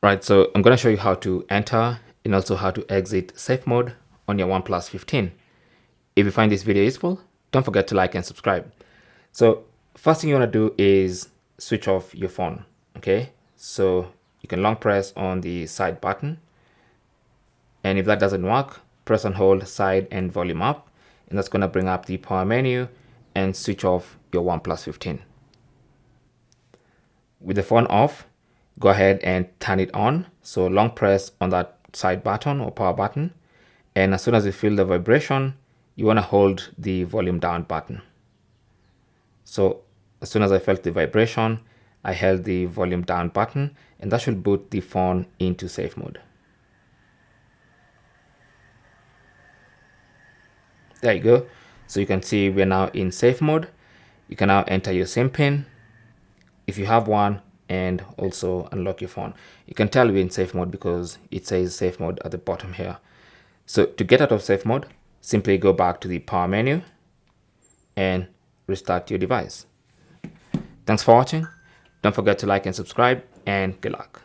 Right, so I'm going to show you how to enter and also how to exit safe mode on your OnePlus 15. If you find this video useful, don't forget to like and subscribe. So first thing you want to do is switch off your phone. Okay, so you can long press on the side button, and if that doesn't work, press and hold side and volume up, and that's going to bring up the power menu and switch off your OnePlus 15. With the phone off, go ahead and turn it on. So long press on that side button or power button, and as soon as you feel the vibration, you want to hold the volume down button. So as soon as I felt the vibration, I held the volume down button, and that should boot the phone into safe mode. There you go. So you can see we're now in safe mode. You can now enter your SIM pin if you have one, and also unlock your phone. You can tell we're in safe mode because it says safe mode at the bottom here. So to get out of safe mode, simply go back to the power menu and restart your device. Thanks for watching. Don't forget to like and subscribe, and good luck.